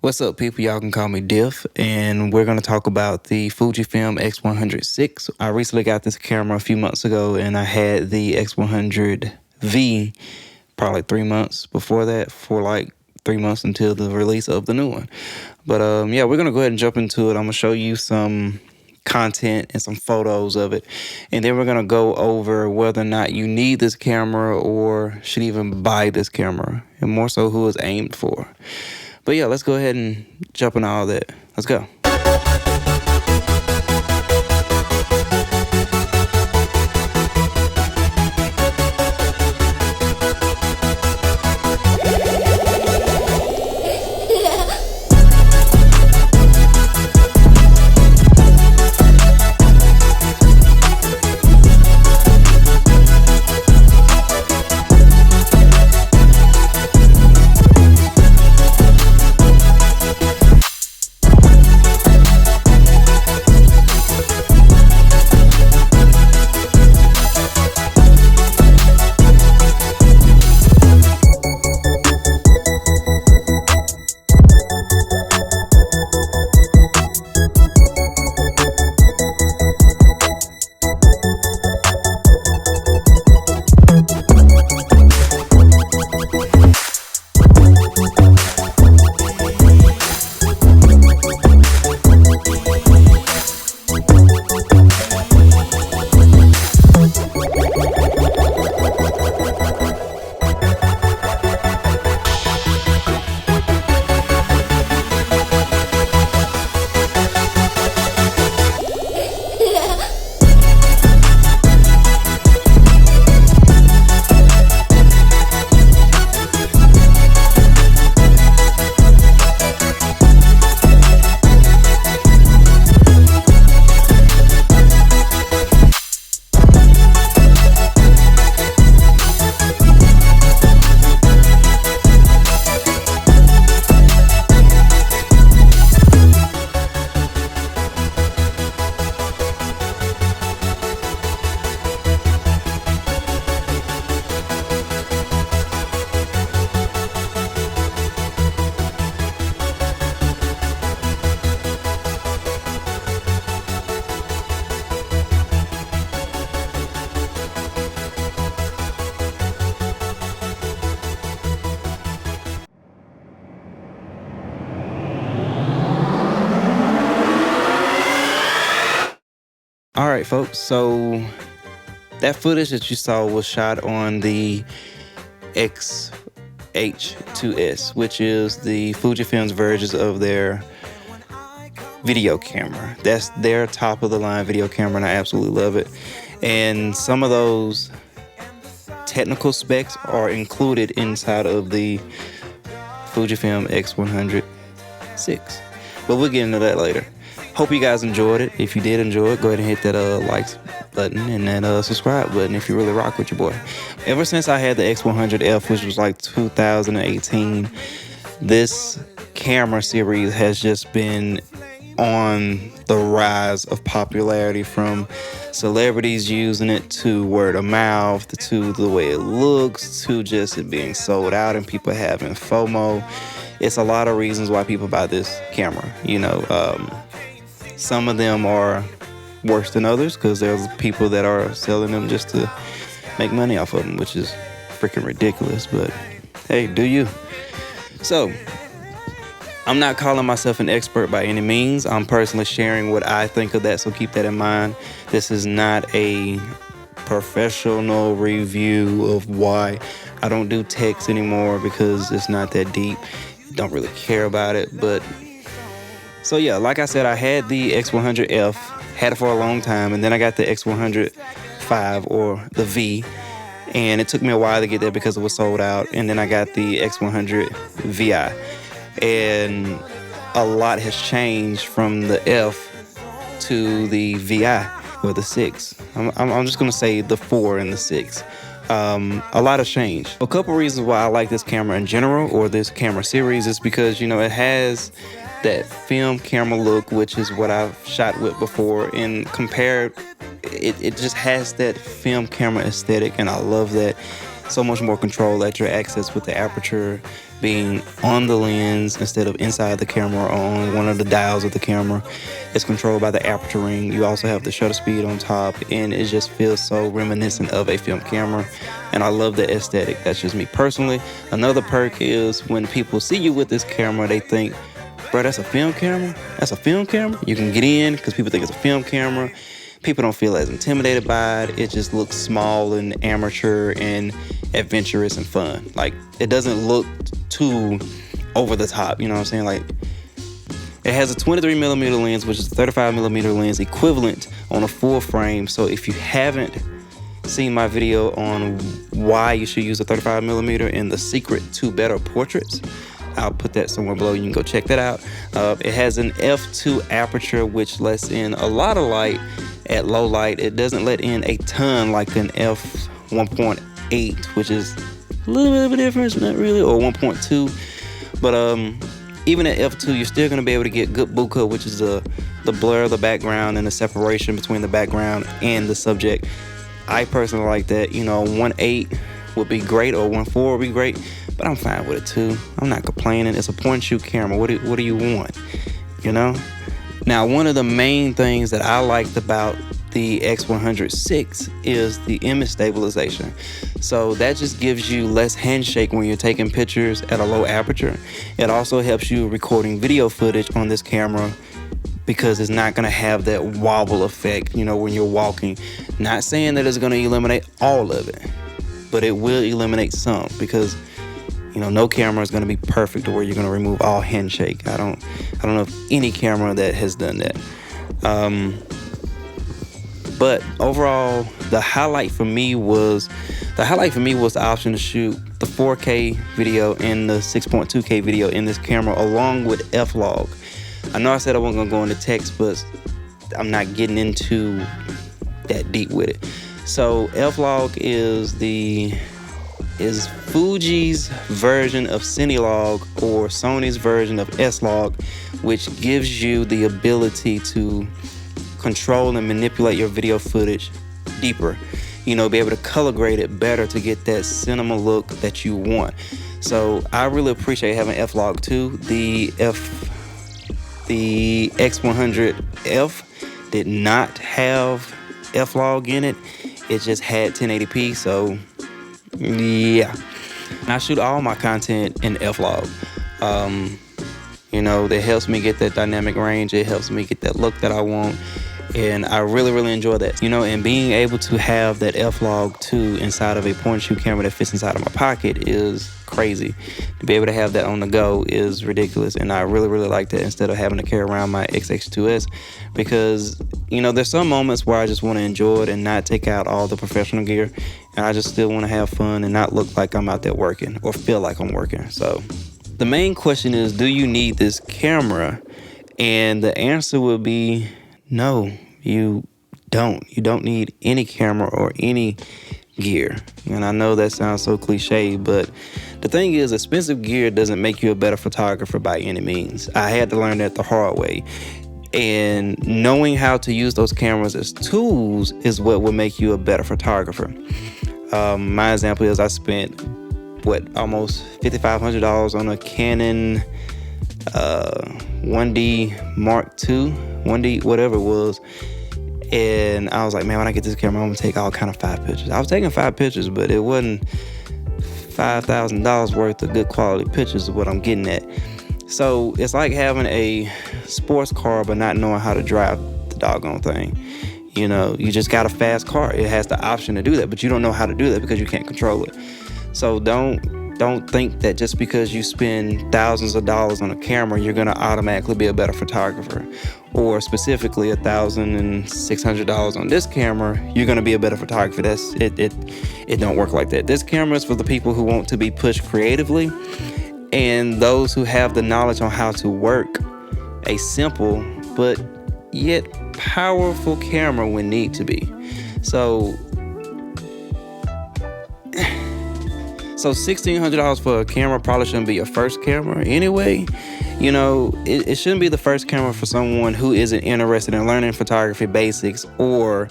What's up, people? Y'all can call me Diff, and we're going to talk about the Fujifilm X100VI. I recently got this camera a few months ago, and I had the X100V probably 3 months before that, for like 3 months until the release of the new one. But yeah, we're going to go ahead and jump into it. I'm going to show you some content and some photos of it, and then we're going to go over whether or not you need this camera or should even buy this camera, and more so who it's aimed for. But yeah, let's go ahead and jump into all that. Let's go. All right, folks, so that footage that you saw was shot on the X-H2S, which is the Fujifilm's versions of their video camera. That's their top of the line video camera, and I absolutely love it. And some of those technical specs are included inside of the Fujifilm X100VI. But we'll get into that later. Hope you guys enjoyed it. If you did enjoy it, go ahead and hit that like button and that subscribe button if you really rock with your boy. Ever since I had the X100F, which was like 2018, this camera series has just been on the rise of popularity, from celebrities using it to word of mouth to the way it looks to just it being sold out and people having FOMO. It's a lot of reasons why people buy this camera, you know. Some of them are worse than others because there's people that are selling them just to make money off of them, which is freaking ridiculous. But hey, do you? So I'm not calling myself an expert by any means. I'm personally sharing what I think of that, so keep that in mind. This is not a professional review of why I don't do text anymore, because it's not that deep. Don't really care about it. But so yeah, like I said, I had the X100F, had it for a long time, and then I got the X100V, or the V, and it took me a while to get there because it was sold out. And then I got the X100VI, and a lot has changed from the F to the VI, or the 6. I'm just gonna say the 4 and the 6. A lot has changed. A couple reasons why I like this camera in general, or this camera series, is because, you know, it has that film camera look, which is what I've shot with before, and compared, it just has that film camera aesthetic, and I love that. so much more control at your access with the aperture being on the lens instead of inside the camera or on one of the dials of the camera. It's controlled by the aperture ring. You also have the shutter speed on top, and it just feels so reminiscent of a film camera. And I love the aesthetic. That's just me personally. Another perk is when people see you with this camera, they think, bro, that's a film camera? That's a film camera? You can get in because people think it's a film camera. People don't feel as intimidated by it. It just looks small and amateur and adventurous and fun. Like, it doesn't look too over the top, you know what I'm saying? Like, it has a 23mm lens, which is a 35mm lens equivalent on a full frame. So if you haven't seen my video on why you should use a 35mm and the secret to better portraits, I'll put that somewhere below. You can go check that out. It has an f2 aperture, which lets in a lot of light at low light. It doesn't let in a ton like an f1.8, which is a little bit of a difference, not really, or 1.2. But even at f2, you're still going to be able to get good bokeh, which is the blur of the background and the separation between the background and the subject. I personally like that. You know, 1.8 would be great, or 1.4 would be great, but I'm fine with it too. I'm not complaining. It's a point and shoot camera. What do you want? You know? Now, one of the main things that I liked about the X100VI is the image stabilization. So that just gives you less handshake when you're taking pictures at a low aperture. It also helps you recording video footage on this camera because it's not gonna have that wobble effect, you know, when you're walking. Not saying that it's gonna eliminate all of it, but it will eliminate some, because you know, no camera is going to be perfect to where you're going to remove all handshake. I don't know of any camera that has done that. But overall, the highlight for me was the option to shoot the 4K video and the 6.2K video in this camera along with F-Log. I know I said I wasn't going to go into text, but I'm not getting into that deep with it. So F-Log is Fuji's version of CINE or Sony's version of S-Log, which gives you the ability to control and manipulate your video footage deeper. You know, be able to color grade it better to get that cinema look that you want. So I really appreciate having F-Log too. The X100F did not have F-Log in it. It just had 1080p, so yeah. And I shoot all my content in F-Log. You know, that helps me get that dynamic range. It helps me get that look that I want. And I really, really enjoy that. You know, and being able to have that F-Log too inside of a point and shoot camera that fits inside of my pocket is crazy. To be able to have that on the go is ridiculous. And I really, really like that instead of having to carry around my X-H2S, because, you know, there's some moments where I just want to enjoy it and not take out all the professional gear. And I just still want to have fun and not look like I'm out there working or feel like I'm working. So the main question is, do you need this camera? And the answer will be no, you don't. You don't need any camera or any gear. And I know that sounds so cliche, but the thing is, expensive gear doesn't make you a better photographer by any means. I had to learn that the hard way. And knowing how to use those cameras as tools is what will make you a better photographer. My example is I spent, almost $5,500 on a Canon 1D Mark II, 1D, whatever it was. And I was like, man, when I get this camera, I'm gonna take all kind of 5 pictures. I was taking 5 pictures, but it wasn't $5,000 worth of good quality pictures is what I'm getting at. So it's like having a sports car but not knowing how to drive the doggone thing. You know, you just got a fast car. It has the option to do that, but you don't know how to do that because you can't control it. So don't think that just because you spend thousands of dollars on a camera, you're gonna automatically be a better photographer. Or specifically $1,600 on this camera, you're gonna be a better photographer. It don't work like that. This camera is for the people who want to be pushed creatively and those who have the knowledge on how to work a simple but yet powerful camera when need to be. So $1,600 for a camera probably shouldn't be your first camera anyway. You know, it shouldn't be the first camera for someone who isn't interested in learning photography basics or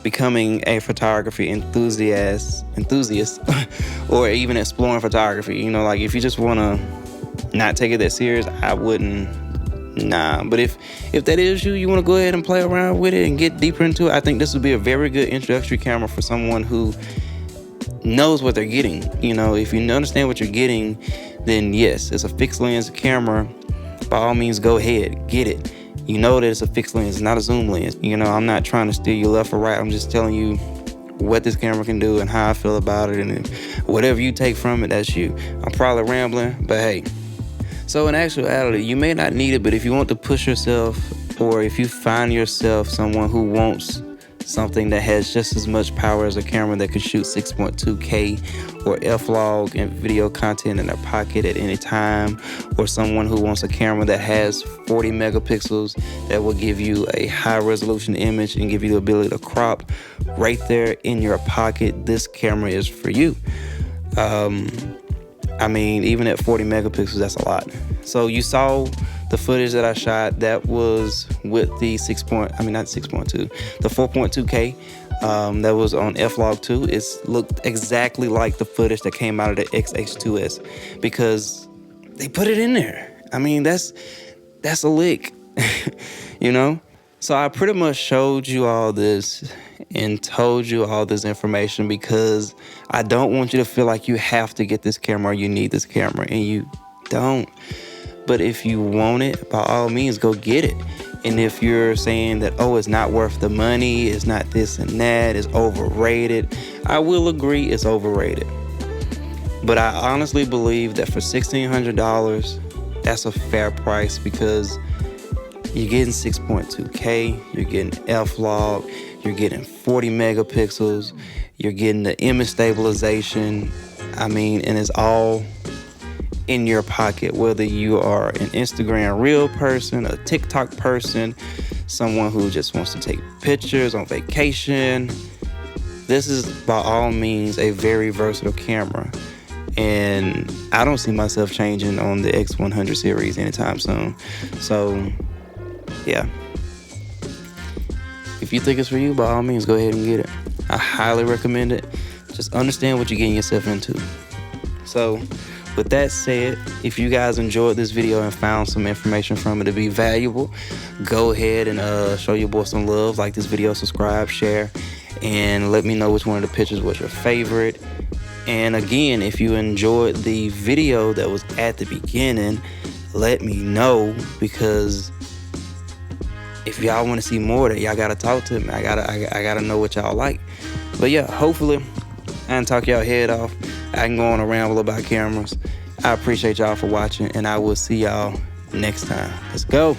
becoming a photography enthusiast or even exploring photography. You know, like if you just want to not take it that serious, I wouldn't. Nah, but if that is you want to go ahead and play around with it and get deeper into it, I think this would be a very good introductory camera for someone who knows what they're getting. You know, if you understand what you're getting, then yes, it's a fixed lens camera. By all means, go ahead, get it. You know that it's a fixed lens, it's not a zoom lens. You know, I'm not trying to steer you left or right. I'm just telling you what this camera can do and how I feel about it, and whatever you take from it, that's you. I'm probably rambling, but hey. So in actuality, you may not need it, but if you want to push yourself, or if you find yourself someone who wants something that has just as much power as a camera that can shoot 6.2K or F-log and video content in their pocket at any time, or someone who wants a camera that has 40 megapixels that will give you a high resolution image and give you the ability to crop right there in your pocket, this camera is for you. I mean, even at 40 megapixels, that's a lot. So you saw the footage that I shot. That was with the the 4.2K. That was on F-log 2. It looked exactly like the footage that came out of the XH2S because they put it in there. I mean, that's a lick, you know? So I pretty much showed you all this and told you all this information because I don't want you to feel like you have to get this camera or you need this camera, and you don't. But if you want it, by all means, go get it. And if you're saying that, oh, it's not worth the money, it's not this and that, it's overrated, I will agree it's overrated. But I honestly believe that for $1,600, that's a fair price because you're getting 6.2K, you're getting F-log, you're getting 40 megapixels, you're getting the image stabilization. I mean, and it's all in your pocket, whether you are an Instagram reel person, a TikTok person, someone who just wants to take pictures on vacation. This is by all means a very versatile camera, and I don't see myself changing on the X100 series anytime soon. So yeah, if you think it's for you, by all means, go ahead and get it. I highly recommend it. Just understand what you're getting yourself into. So with that said, if you guys enjoyed this video and found some information from it to be valuable, go ahead and show your boy some love. Like this video, subscribe, share, and let me know which one of the pictures was your favorite. And again, if you enjoyed the video that was at the beginning, let me know, because if y'all want to see more of that, y'all gotta talk to me. I gotta know what y'all like. But yeah, hopefully I didn't talk y'all head off. I can go on a ramble about cameras. I appreciate y'all for watching, and I will see y'all next time. Let's go.